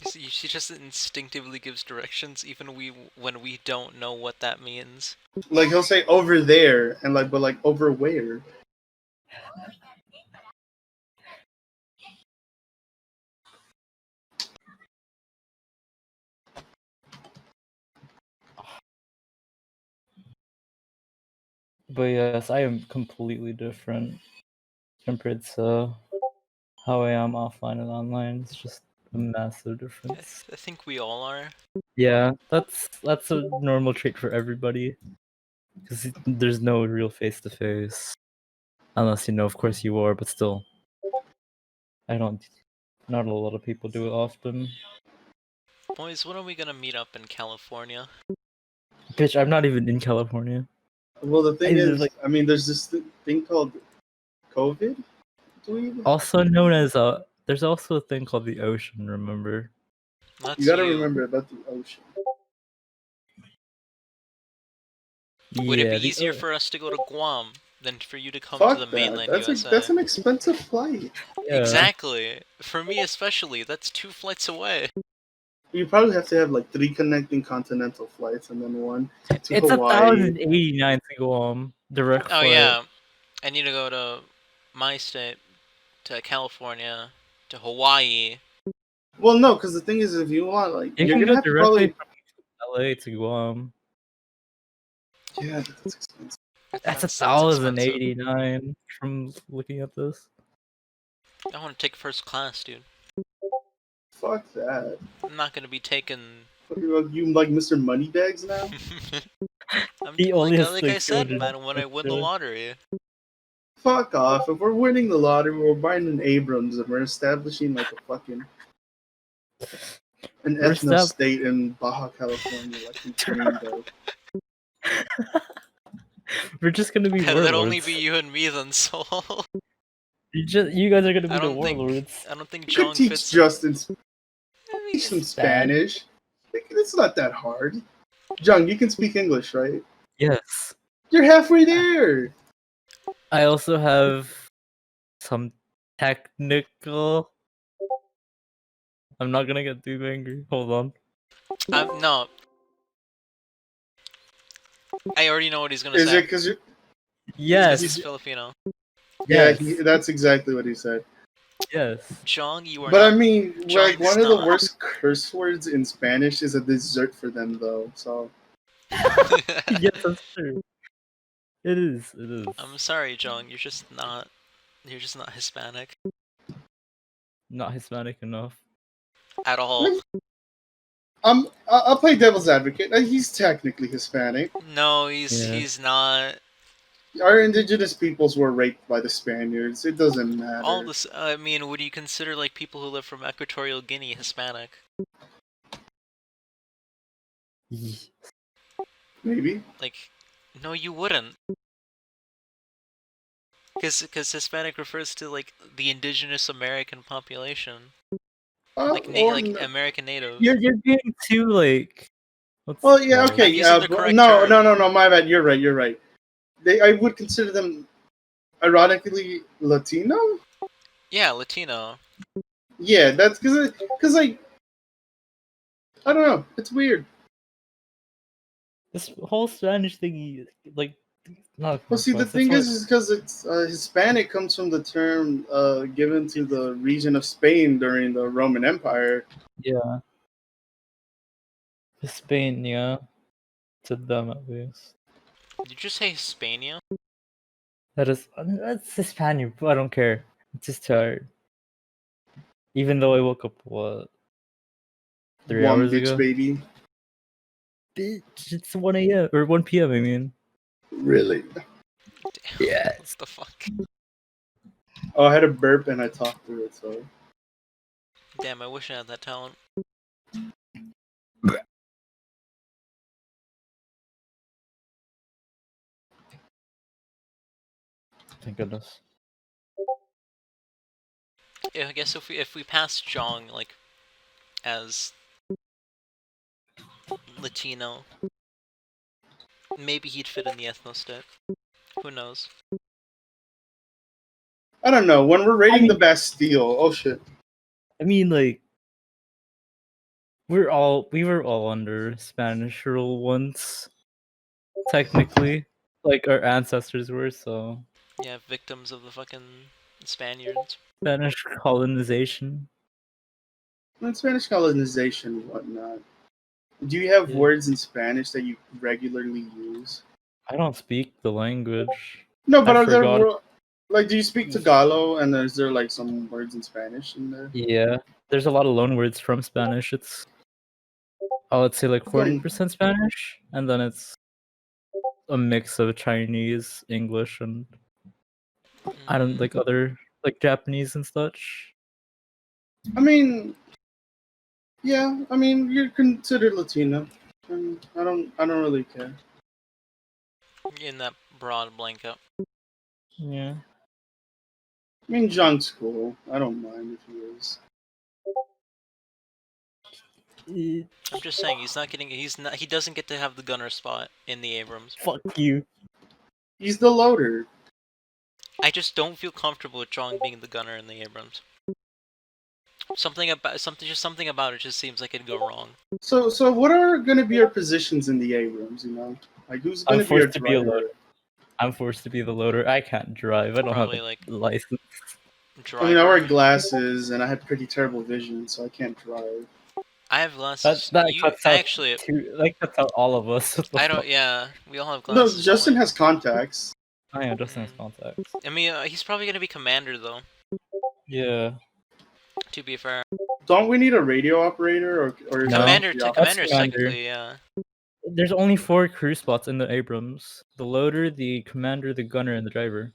She just instinctively gives directions, even when we don't know what that means. Like he'll say over there, and but over where? But yes, I am completely different compared to how I am offline and online. It's just a massive difference. I think we all are. Yeah, that's a normal trait for everybody. Because there's no real face-to-face. Unless, of course you are, but still. Not a lot of people do it often. Boys, when are we gonna meet up in California? Bitch, I'm not even in California. Well, the thing is, there's this thing called COVID. Also known as there's also a thing called the ocean. Remember? That's you gotta remember about the ocean. Would it be easier for us to go to Guam than for you to come to the mainland USA? That's an expensive flight. Yeah. Exactly. For me especially, that's 2 flights away. You probably have to have like 3 connecting continental flights and then one to it's Hawaii. It's 1,089 to Guam direct flight. Oh yeah, I need to go to my state, to California, to Hawaii. Well, no, because the thing is, if you want, like, you're gonna have directly from LA to Guam. Yeah, that's expensive. That's 1,089 from looking at this. I want to take first class, dude. Fuck that. I'm not gonna be taking. You like Mr. Moneybags now? Like I said, man, when I win the lottery. Fuck off. If we're winning the lottery, we're buying an Abrams and we're establishing like a fucking an ethno state in Baja California, like in Toledo. We're just gonna be warlords. That'd only be you and me then, Soul. You guys are gonna be the warlords. I don't think you could teach Justin some Spanish. It's not that hard. Jung, you can speak English, right? Yes. You're halfway there. I also have some technical. I'm not gonna get too angry. Hold on. No. I already know what he's gonna say. Is it because you're... Yes. He's Filipino. Yeah, that's exactly what he said. Yes. Jong, you are But not... I mean, Jong, like, one of the worst curse words in Spanish is a dessert for them, though, so... Yes, that's true. It is. I'm sorry, Jong, you're just not Hispanic. Not Hispanic enough. At all. I'll play devil's advocate. He's technically Hispanic. No, he's not. Our indigenous peoples were raped by the Spaniards. It doesn't matter. All this, I mean, would you consider like people who live from Equatorial Guinea Hispanic? Maybe. Like, no, you wouldn't. Because Hispanic refers to like the indigenous American population. Like American natives. You're getting too like. Well, yeah, okay, yeah. No, my bad. You're right. I would consider them, ironically, Latino. Yeah, Latino. Yeah, that's because like, I don't know. It's weird. This whole Spanish thing, like, not. Well, see, the thing is because it's Hispanic comes from the term given to the region of Spain during the Roman Empire. Yeah. Hispania, to them at least. Did you say Hispania? That's Hispania, but I don't care. It's just tired. Even though I woke up, what, 3 hours ago? Baby. Bitch, it's 1 a.m. or 1 p.m. I mean. Really? Damn, yeah. What the fuck? Oh, I had a burp and I talked through it, so. Damn, I wish I had that talent. Thank goodness. Yeah, I guess if we pass Jong like as Latino, maybe he'd fit in the ethno state. Who knows? I don't know. When we're raiding the Bastille, oh shit. I mean, like, we were all under Spanish rule once, technically. Like, our ancestors were, so. Yeah, victims of the fucking Spaniards. Spanish colonization. And Spanish colonization and whatnot. Do you have words in Spanish that you regularly use? I don't speak the language. No, but are there like, do you speak Tagalog, and is there like some words in Spanish in there? Yeah, there's a lot of loan words from Spanish. It's, I would say, like 40% Spanish, and then it's a mix of Chinese, English, and I don't like other like Japanese and such. I mean, yeah, I mean, you're considered Latino. I don't really care. In that broad blanket. Yeah. I mean, John's cool. I don't mind if he is. I'm just saying he doesn't get to have the gunner spot in the Abrams. Fuck you. He's the loader. I just don't feel comfortable with Chong being the gunner in the Abrams. Something about it just seems like it'd go wrong. So what are gonna be our positions in the Abrams? You know, like who's gonna be our driver? I'm forced to be the loader. I can't drive. I don't have a license. I mean, I wear glasses and I have pretty terrible vision, so I can't drive. I have glasses. That cuts out all of us. I don't. Yeah, we all have glasses. No, Justin has contacts. Oh yeah, Justin has contacts. I mean, he's probably gonna be commander though. Yeah. To be fair. Don't we need a radio operator or commander? Commander's technically, yeah. There's only 4 crew spots in the Abrams: the loader, the commander, the gunner, and the driver.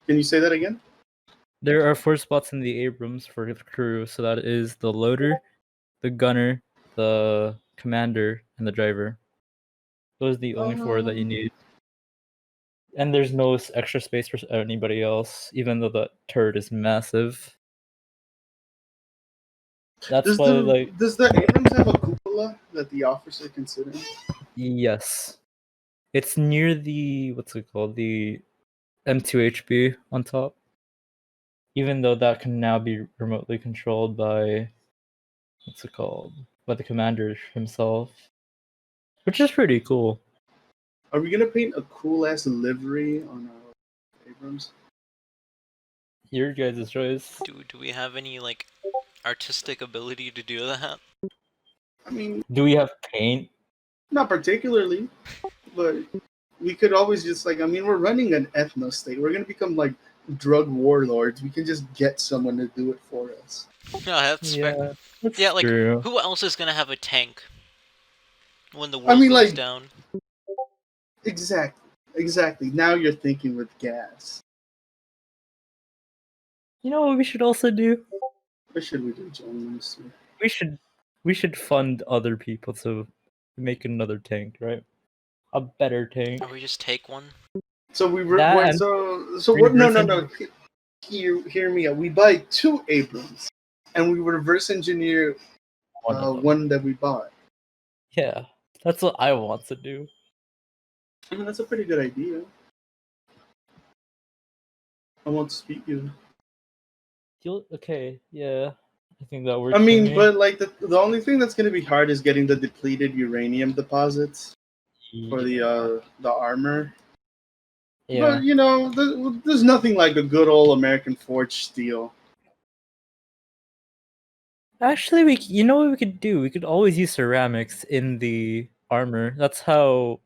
Can you say that again? There are 4 spots in the Abrams for the crew, so that is the loader, the gunner, the commander, and the driver. Those are the only 4 that you need. And there's no extra space for anybody else, even though the turret is massive. That's does the Abrams have a cupola that the officer can sit in? Yes. It's near the, what's it called? The M2HB on top. Even though that can now be remotely controlled by, what's it called? By the commander himself. Which is pretty cool. Are we gonna paint a cool ass livery on our Abrams? Your guys' choice. Do we have any like artistic ability to do that? I mean, do we have paint? Not particularly, but we could always just like, I mean, we're running an ethno state. We're gonna become like drug warlords. We can just get someone to do it for us. No, that's fair. Yeah, like true. Who else is gonna have a tank when the world goes down? Exactly. Now you're thinking with gas. You know what we should also do? What should we do, John? We should fund other people to make another tank, right? A better tank. Or we just take one. So we were so what? No. Hear me out. We buy 2 Abrams, and we reverse engineer one that we bought. Yeah, that's what I want to do. I mean, that's a pretty good idea. I want to speak you. Okay, yeah. I think that works. I mean, but like the only thing that's going to be hard is getting the depleted uranium deposits for the armor. Yeah. But you know, there's nothing like a good old American forged steel. Actually, you know what we could do? We could always use ceramics in the armor. That's how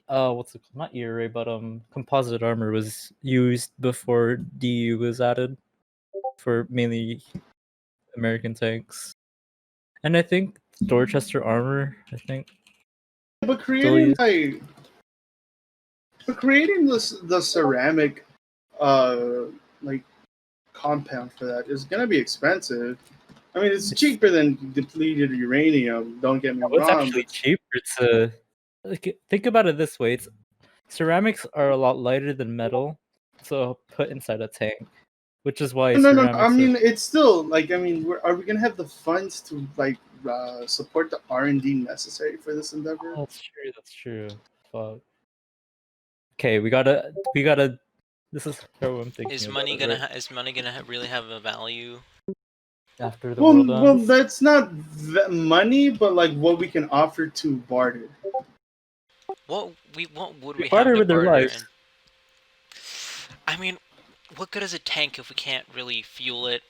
what's it called? Not ERA, but composite armor was used before DU was added for mainly American tanks. And I think Dorchester armor, But creating the ceramic like compound for that is gonna be expensive. I mean, it's cheaper than depleted uranium. Don't get me wrong. It's actually cheaper to think about it this way. Ceramics are a lot lighter than metal, so put inside a tank, which is why. No. I mean, it's still like, I mean, are we gonna have the funds to like support the R&D necessary for this endeavor? Oh, that's true. Fuck. Okay, we gotta This is how I'm thinking Is about money it, gonna right? is money gonna really have a value? After the world Well, ends. that's not money, but like what we can offer to barter. What would They we have barter to with their barter? lives. And I mean, what good is a tank if we can't really fuel it,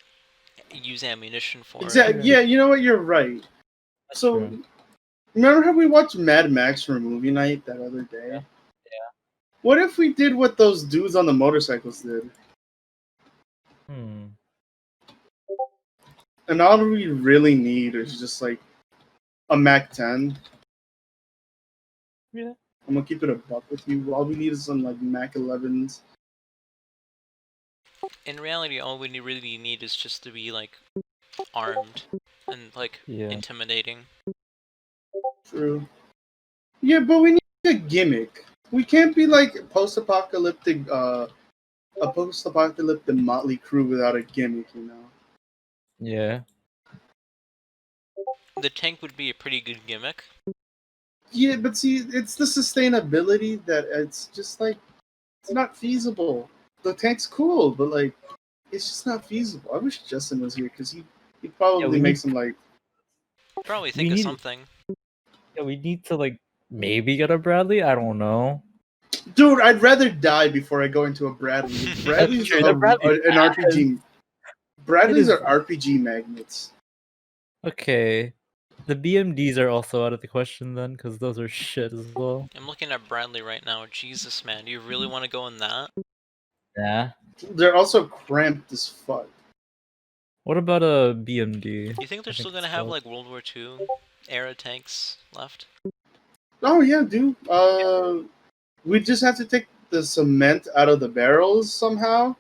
use ammunition for it? Exactly. Yeah, you know what? You're right. That's So, true. remember how we watched Mad Max for movie night that other Yeah. day? What if we did what those dudes on the motorcycles did? Hmm. And all we really need is just like a Mac 10. Yeah. I'm gonna keep it a buck with you. All we need is some like Mac 11s. In reality, all we really need is just to be like armed and like Yeah. intimidating. True. Yeah, but we need a gimmick. We can't be like post-apocalyptic, a post-apocalyptic Motley Crew without a gimmick, you know. Yeah. The tank would be a pretty good gimmick. Yeah, but see, it's the sustainability that it's just like it's not feasible. The tank's cool, but like it's just not feasible. I wish Justin was here because he'd Yeah. probably We make need. some like, Probably We think of need. something. Yeah. We need to like maybe get a Bradley. I don't know. dude. I'd rather die before I go into a Bradley. That's Bradley's true. The Bradley. an RPG. It Bradleys is are RPG magnets. okay. The BMDs are also out of the question then, because those are shit as well. I'm looking at Bradley right now. Jesus, man, do you really want to go in that? Yeah. They're also cramped as fuck. What about a BMD? You think they're I think still gonna it's have called. like World War II era tanks left? Oh yeah, dude. We just have to take the cement out of the barrels somehow,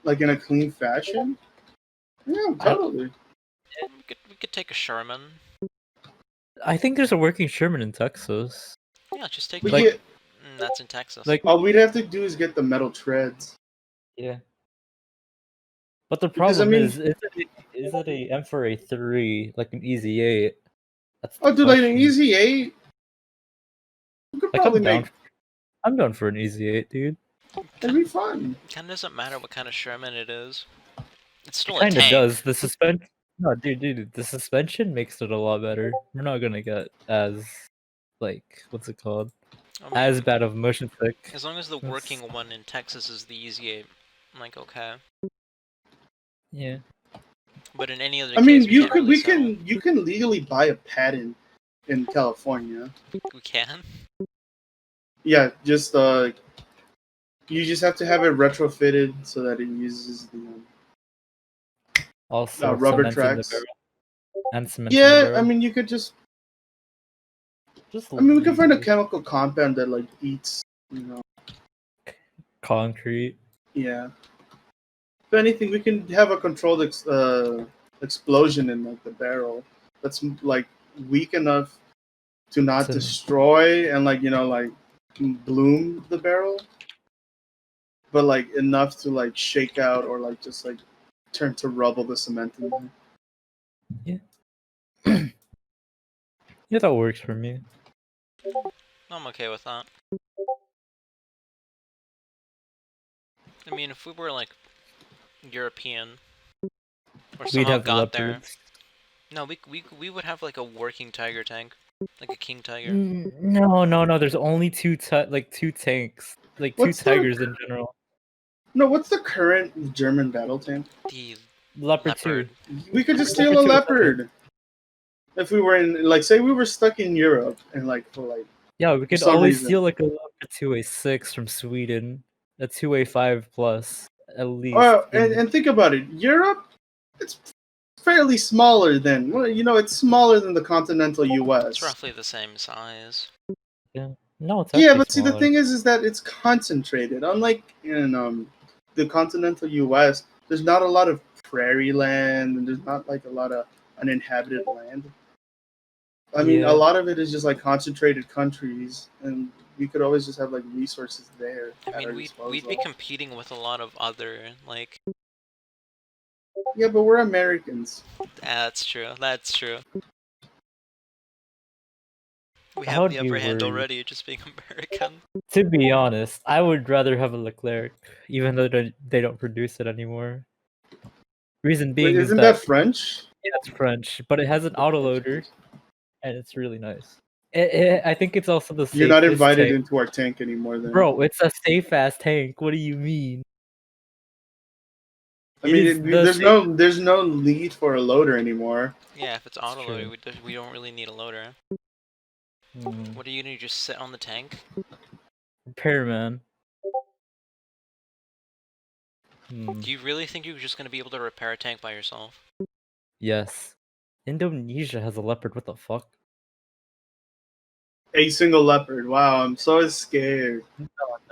like in a clean fashion. Yeah, totally. We could take a Sherman. I think there's a working Sherman in Texas. Yeah, just take We Like- get that's in Texas. Like all we'd have to do is get the metal treads. yeah. But the Because I problem mean, is it a M4A3 like an Easy 8? That's the oh, dude, like an question. Easy 8, we could Like probably make. I'm down for an Easy 8, dude. It'd be fun. Kind of doesn't matter what kind of Sherman it is. It's still a Kind of tank. does. The suspension. No, dude, the suspension makes it a lot better. We're not gonna get as like what's it called? I mean, As bad of motion sick. as long as the That's- working one in Texas is the Easy 8, I'm like okay. Yeah. But in any other I mean, case, we can't really settle. you can legally buy a patent in California. We can. Yeah, just you just have to have it retrofitted so that it uses the Also rubber cement in the tracks. barrel. And cement in the Yeah, barrel. I mean, you could just. Just I mean, we can find a leave chemical compound that like eats, you know. concrete. Yeah. If anything, we can have a controlled explosion in like the barrel that's like weak enough to not To- destroy and like like bloom the barrel, but like enough to like shake out or like just like turn to rubble the cement in there. Yeah, that works for me. I'm okay with that. I mean, if we were like European or We'd somehow have got there, leopards. no, we would have like a working Tiger tank, like a King Tiger. No. There's only two tanks, like two What's the- tigers in general. No, what's the current German battle tank? The Leopard Leopard. 2. We could just Leopard steal a 2 is better. leopard. If we were in, like, say we were stuck in Europe and like for like Yeah, we could some always reason. steal like a Leopard 2A6 from Sweden, a 2A5 plus at least. Oh, and think about it. Europe, it's fairly smaller than it's smaller than the continental U.S. It's roughly the same size. No, it's Yeah, actually but see, the smaller. thing is that it's concentrated. Unlike in the continental U.S., there's not a lot of prairie land, and there's not like a lot of uninhabited land. I mean, Yeah. a lot of it is just like concentrated countries, and we could always just have like resources there. I at mean, our we'd be disposal. competing with a lot of other like. Yeah, but we're Americans. That's true. That's true. We I have would the be upper hand worried. already, just being American. To be honest, I would rather have a Leclerc, even though they don't produce it anymore. Reason Wait, being is isn't that that French? yeah, it's French, but it has an autoloader, and it's really nice. I think it's also the You're not safest invited tank. into our tank anymore, then. Bro, it's a safe ass tank. What do you mean? I It mean, is the there's no need for a loader anymore. Yeah, if it's That's autoloader, true. we don't really need a loader. Hmm. What are you gonna do, just sit on the tank? Repairman. Hmm. Do you really think you're just gonna be able to repair a tank by yourself? Yes. Indonesia has a leopard. What the fuck? A single leopard. Wow, I'm so scared.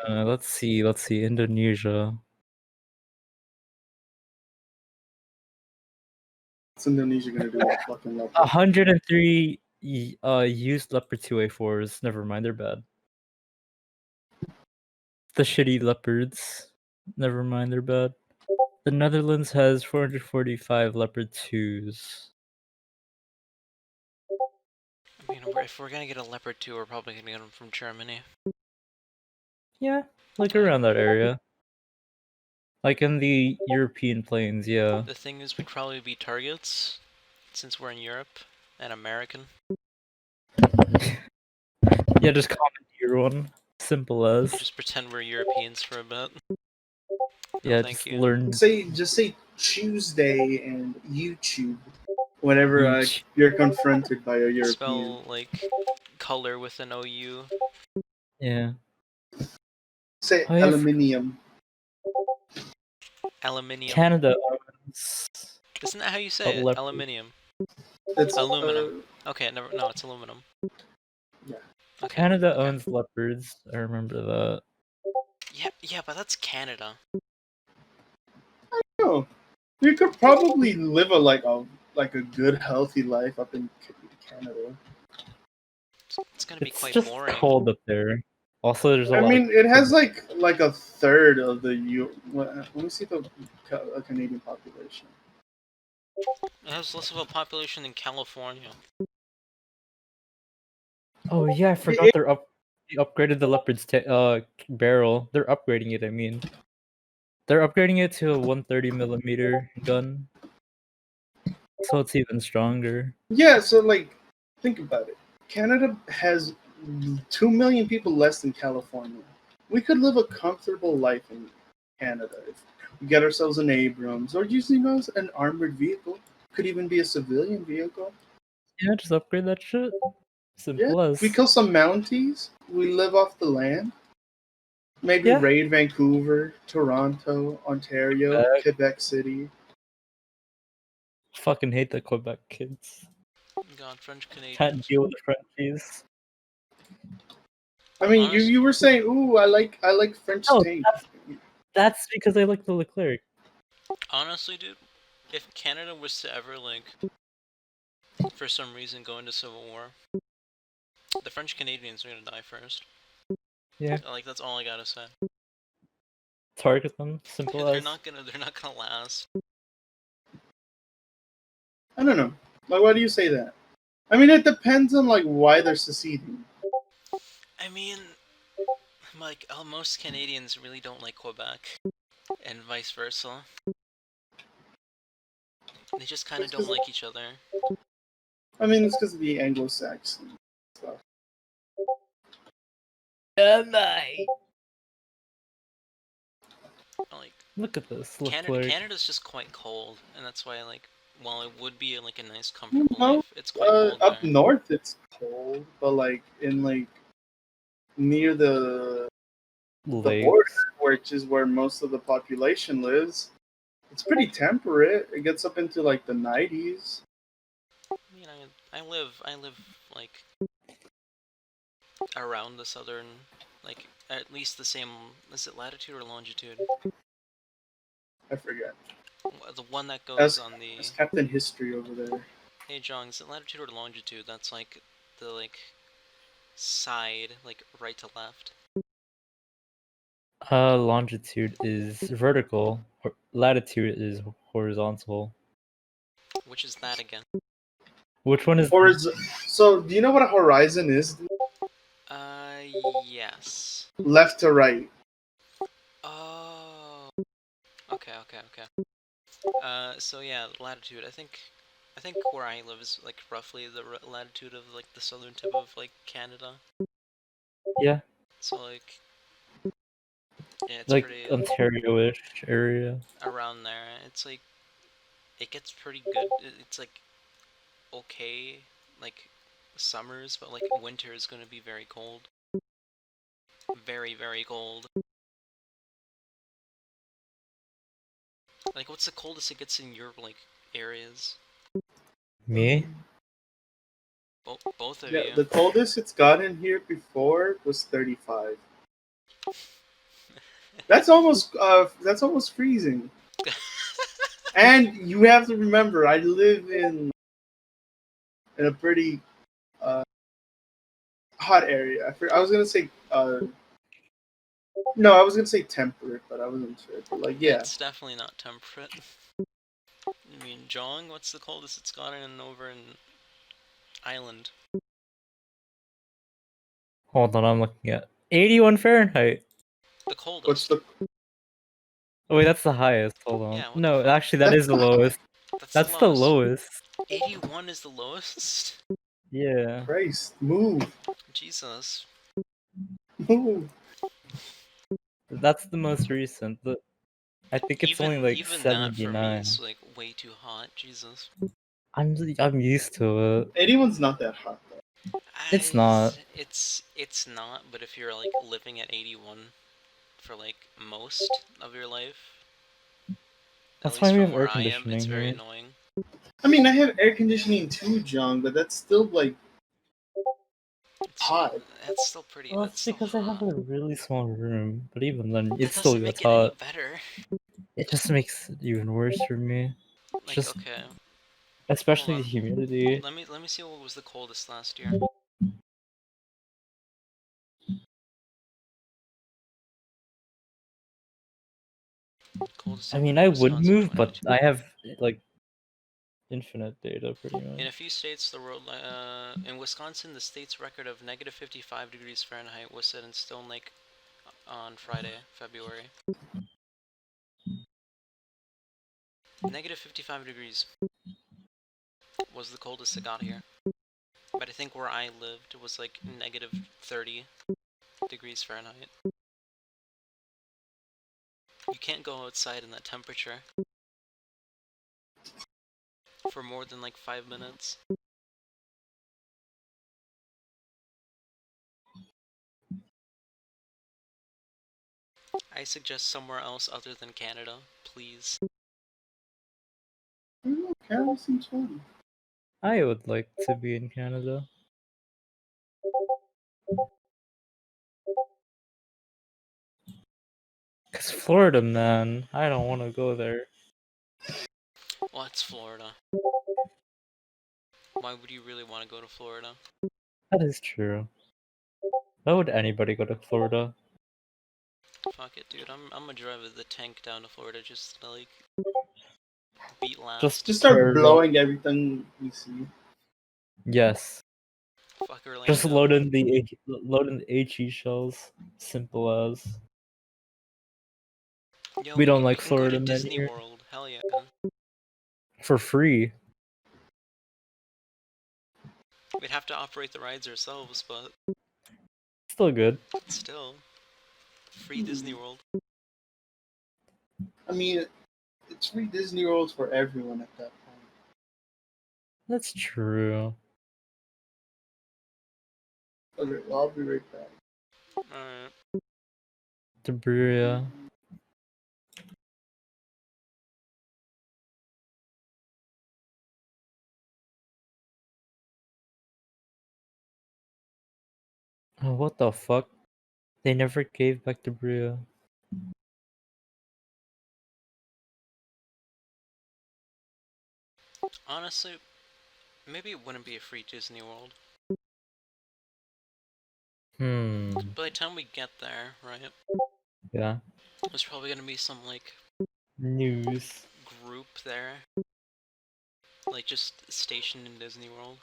Let's see. Let's see. Indonesia. What's Indonesia gonna do with a fucking leopard? 103 used Leopard 2A4s. Never mind, they're bad. The shitty leopards. Never mind, they're bad. The Netherlands has 445 Leopard 2s. I mean, if we're gonna get a Leopard 2, we're probably gonna get them from Germany. Yeah, like around that area. Like in the European plains, yeah. The thing is, we'd probably be targets, since we're in Europe, and American. Yeah, just commandeer one. Simple as. Just pretend we're Europeans for a bit. Yeah, thank just you. learn. Just say Tuesday and YouTube whenever Each. you're confronted by a European. Spell, like, color with an OU. Yeah. Say Oh, yeah, aluminium. Aluminium. Canada owns. Isn't that how you say it? leopard. Aluminium. It's Aluminum. Okay, never. No, it's aluminum. Yeah. Okay. Canada okay. owns leopards. I remember that. Yeah, but that's Canada. Oh, you could probably live a good healthy life up in Canada. It's gonna be It's quite just boring. cold up there. Also, there's a I lot. mean, it has like a third of the Let me see the Canadian population. It has less of a population than California. Oh yeah, I forgot they upgraded the leopard's barrel. They're upgrading it. I mean, they're upgrading it to a 130mm gun, so it's even stronger. Yeah, so like, think about it. Canada has 2 million people less than California. We could live a comfortable life in Canada if we get ourselves an Abrams or using us an armored vehicle. Could even be a civilian vehicle. Yeah, just upgrade that shit. Simple Yeah, as. we kill some Mounties. We live off the land. Maybe Yeah. raid Vancouver, Toronto, Ontario, Quebec City. Fucking hate the Quebec kids. God, French Can't Canadians. deal with the Frenchies. I mean, Honestly, you were saying, ooh, I like French No, tank. That's because I like the Leclerc. honestly, dude, if Canada was to ever, like, for some reason go into civil war, the French Canadians are gonna die first. Yeah. Like, that's all I gotta say. Target them. Simple They're as. not gonna last. I don't know. Like, why do you say that? I mean, it depends on like why they're seceding. I mean, like, most Canadians really don't like Quebec, and vice versa. They just kind of don't like each other. I mean, it's because of the Anglo-Saxon stuff. Like, Look at this. Canada's just quite cold, and that's why, like, while it would be like a nice, comfortable No, life, it's quite cold up there. north it's cold, but like in like near the border, which is where most of the population lives, it's pretty temperate. It gets up into like the 90s. I mean, I live like around the southern, like at least the same. Is it latitude or longitude? I forget. The one that goes on the. That's Captain History over there. Hey, John, is it latitude or longitude? That's like the side, like right to left. Longitude is vertical. Latitude is horizontal. Which is that again? Which one is? So, do you know what a horizon is? Yes. Left to right. Oh. Okay. So yeah, latitude. I think where I live is like roughly the latitude of like the southern tip of like Canada. Yeah, So like, yeah, it's like pretty Ontario-ish area. around there. It's like it gets pretty good. It's like okay, like summers, but like winter is gonna be very cold. Very cold. Like, what's the coldest it gets in your like areas? Me? Both of Yeah, you. the coldest it's gotten here before was 35. That's almost freezing. And you have to remember, I live in a pretty hot area. I was gonna say no, I was gonna say temperate, but I wasn't sure. But like, yeah, It's definitely not temperate. I mean, Jong, what's the coldest it's gotten over in Island? Hold on, I'm looking at 81 Fahrenheit. The what's coldest. the Oh wait, that's the highest. Hold on. Yeah, what the No, fuck? actually, that that's is the lowest. That's That's the the lowest. lowest. 81 is the lowest? Yeah. Christ? Move, Jesus. move. That's the most recent. I think it's only like Even that for me 79. is like way too hot. Jesus. I'm used to it. 81's not that hot though. It's not. It's not, but if you're like living at 81 for like most of your life, at That's why least we from have where air I am, it's conditioning very here. annoying. I mean, I have air conditioning too, John, but that's still like It's hot. That's still pretty. Well, That's it's still because I hot. have a really small room, but even then, That it still doesn't gets make it any hot. better. It just makes it even worse for me. Like, Just, okay, hold especially the on. humidity. Let me see what was the coldest last year. Coldest I mean, temperature I in would Wisconsin, move, but 2022. I have like infinite data pretty In a much. few states, in Wisconsin, the state's record of negative 55 degrees Fahrenheit was set in Stone Lake on Friday, February. Negative 55 degrees was the coldest it got here. But I think where I lived was like negative 30 degrees Fahrenheit. You can't go outside in that temperature for more than like 5 minutes. I suggest somewhere else other than Canada, please. I don't know, Canada seems fun. I would like to be in Canada. Cause Florida, man, I don't want to go there. What's Florida? Why would you really want to go to Florida? That is true. Why would anybody go to Florida? Fuck it, dude. I'm gonna drive the tank down to Florida just to, like, beat last. Just start Florida. blowing everything we see. Yes. Fuck Just Orlando. load in the HE shells. Simple as. Yo, We don't we like can go to Florida men Disney here. World. Hell yeah. For free. We'd have to operate the rides ourselves, but Still good. still. Free Disney World. I mean, it's free Disney World for everyone at that point. That's true. Okay, well, I'll be right back. Alright. Debria. Oh, what the fuck? They never gave back Debria. Honestly, maybe it wouldn't be a free Disney World. By the time we get there, right? Yeah. There's probably gonna be some, like, News. group there. Like, just stationed in Disney World.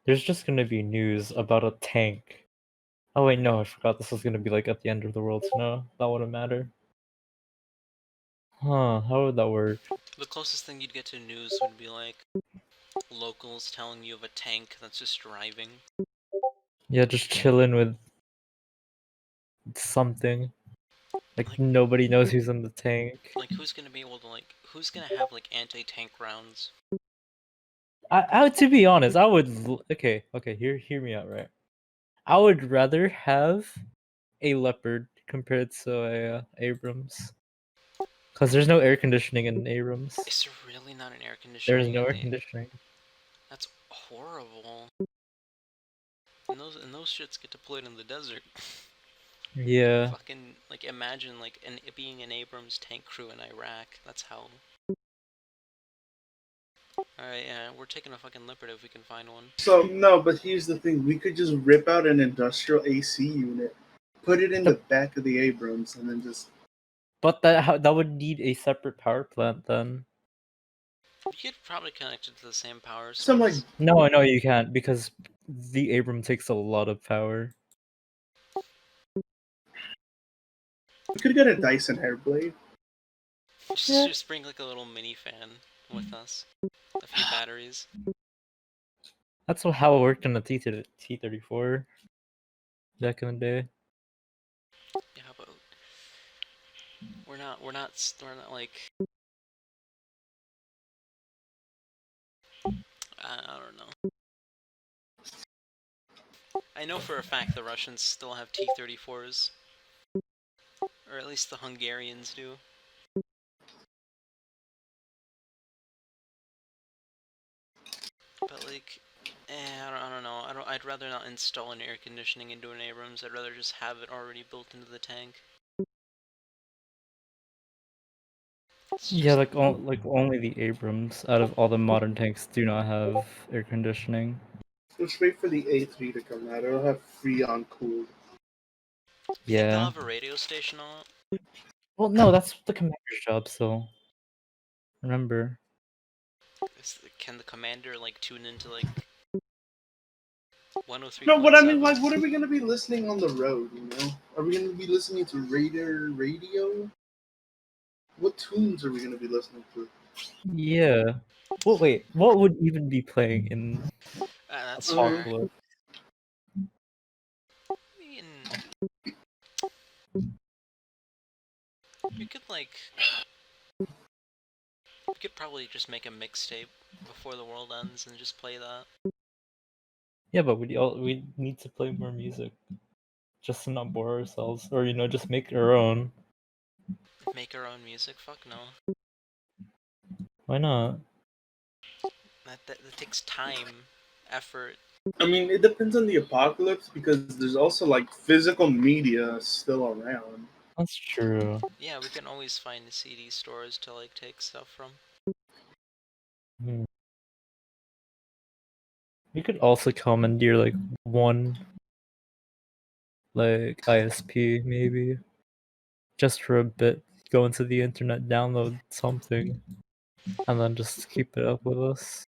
There's just gonna be news about a tank Oh wait, no, I forgot this was gonna be like at the end of the world, so no, that wouldn't matter. Huh, how would that work? The closest thing you'd get to news would be like locals telling you of a tank that's just driving. Yeah, just chilling with something. Like nobody knows who's in the tank. Like who's gonna be able to who's gonna have like anti-tank rounds? To be honest, I would. Okay, hear me out, right? I would rather have a Leopard compared to a Abrams, because there's no air conditioning in Abrams. Is there really not an air There's conditioning? no air conditioning. That's horrible. And those shits get deployed in the desert. Yeah. Fucking like imagine like it being an Abrams tank crew in Iraq. That's hell. Alright, yeah, we're taking a fucking Leopard if we can find one. So no, but here's the thing: we could just rip out an industrial AC unit, put it in the back of the Abrams, and then just. But that would need a separate power plant then. You could probably connect it to the same power source. Some like. No, I know you can't, because the Abram takes a lot of power. We could get a Dyson Airblade. Just bring like a little mini fan with us. A few batteries. That's how it worked in the T-34 back in the day. Yeah, but we're not like I don't know. I know for a fact the Russians still have T-34s. Or at least the Hungarians do. But like, I don't know. I'd rather not install an air conditioning into an Abrams. I'd rather just have it already built into the tank. Yeah, like only the Abrams out of all the modern tanks do not have air conditioning. Just wait for the A3 to come out. It'll have Freon cooled. You think Yeah. they'll have a radio station on it? Well, no, that's the commander's job, so remember. Can the commander like tune into like 103.7? No, but I mean, like, what are we gonna be listening on the road? You know, are we gonna be listening to radio? What tunes are we gonna be listening to? Yeah. Well, wait, what would even be playing in That's Apocalypse? I mean, we could probably just make a mixtape before the world ends and just play that. Yeah, but we need to play more music, just to not bore ourselves, or just make our own. Make our own music? Fuck no. Why not? That takes time, effort. I mean, it depends on the apocalypse because there's also like physical media still around. That's true. Yeah, we can always find CD stores to like take stuff from. We could also commandeer like one like ISP maybe, just for a bit. Go into the internet, download something, and then just keep it up with us.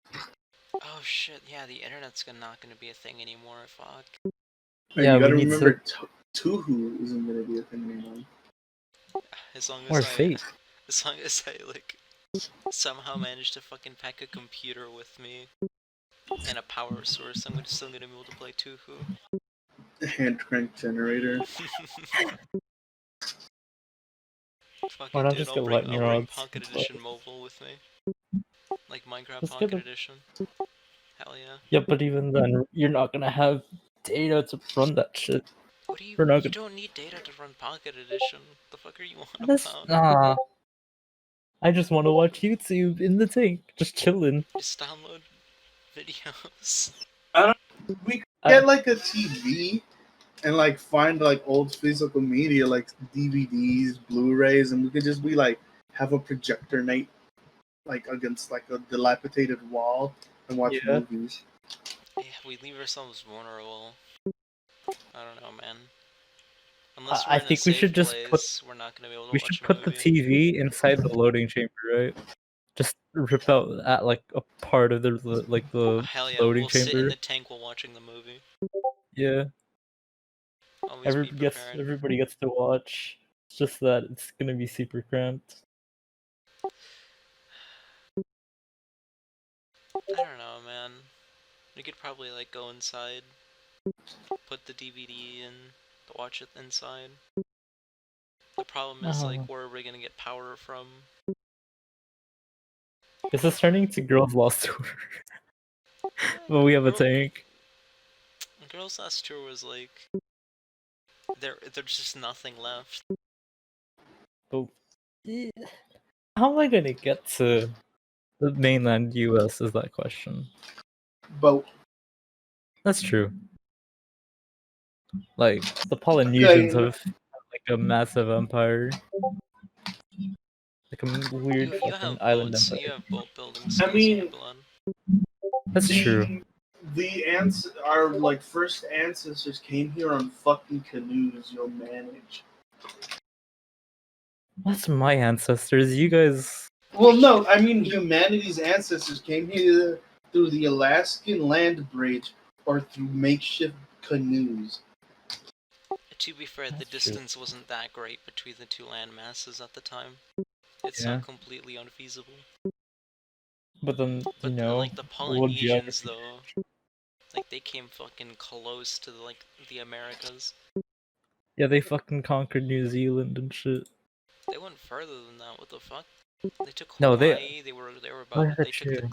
Oh shit! Yeah, the internet's not gonna be a thing anymore. Fuck. And Yeah, you gotta we need remember, Tuhu isn't gonna be a thing anymore. As long Or as Fate. as long as I like somehow manage to fucking pack a computer with me and a power source, I'm still gonna be able to play Tuhu. Hand crank generator. Fucking Why not dude, just I'll get bring lightning rods? Pocket Edition Mobile with me. Like Minecraft Just Pocket get a- Edition. Hell yeah. Yeah, but even then, you're not gonna have data to run that shit. What do you? We're not You gonna. don't need data to run Pocket Edition. The fuck are you on That's about? I just want to watch YouTube in the tank, just chilling. Just download videos. We could get like a TV and like find like old physical media like DVDs, Blu-rays, and we could just be like have a projector night like against like a dilapidated wall and watch movies. Yeah, we leave ourselves vulnerable. I don't know, man. Unless we're I in a think we safe should just place, we're not gonna be able to we watch should a put the movie. TV inside the loading chamber, right? Just rip out at like a part of the Hell yeah, loading we'll chamber. sit in the tank while watching the movie. Yeah. Always be prepared. Everybody gets to watch. It's just that it's gonna be super cramped. I don't know, man. We could probably like go inside, put the DVD in, watch it inside. The problem is like, where are we gonna get power from? This is turning to Girls Lost Tour. But we have a tank. Girls Last Tour was like, there's just nothing left. But how am I gonna get to the mainland US is that question. Boat. That's true. Like, the Polynesians have like a massive empire. Like a weird You fucking have island boats. empire. You have boat building I skills in mean, your blood. That's true. Our like first ancestors came here on fucking canoes. You'll manage. That's my ancestors. You guys. Well, no, I mean humanity's ancestors came here through the Alaskan land bridge or through makeshift canoes. To be fair, the distance wasn't that great between the two land masses at the time. It's Yeah. not completely unfeasible. But then, But you know, like the world Polynesians, geography. though, like they came fucking close to like the Americas. Yeah, they fucking conquered New Zealand and shit. They went further than that. What the fuck? They took No, Hawaii. They were about. yeah, They took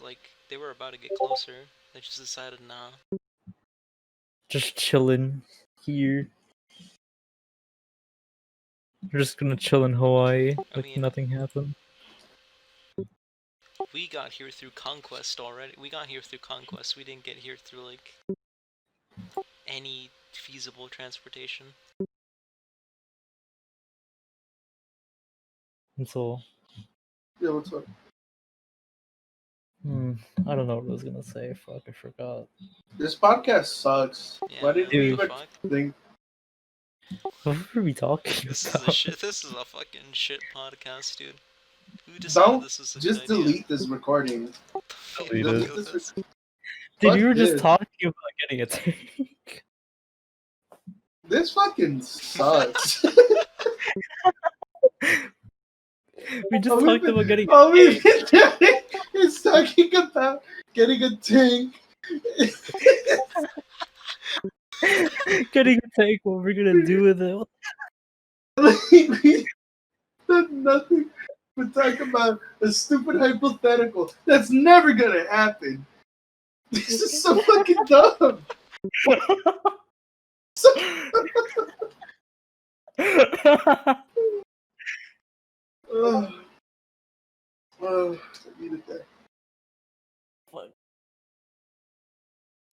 they were about to get closer. They just decided, nah. Just chilling here. We're just gonna chill in Hawaii, I like mean, nothing happened. we got here through conquest already. We got here through conquest. We didn't get here through like any feasible transportation. And so, Yeah, what's up? I don't know what I was gonna say. Fuck, I forgot. This podcast sucks. Yeah, Why did man, we what the even fuck? think? What were we talking This is about? a shit. This is a fucking shit podcast, dude. Who decided this was a Just good idea? delete this recording. Delete Fuck it. this. Dude, you were this. just talking about getting a tank. This fucking sucks. We just talked about getting a all we've tank. been doing is talking about getting a tank. Getting a tank, what we're gonna do with it. We did nothing but talk about a stupid hypothetical that's never gonna happen. This is so fucking dumb. Oh, I needed that.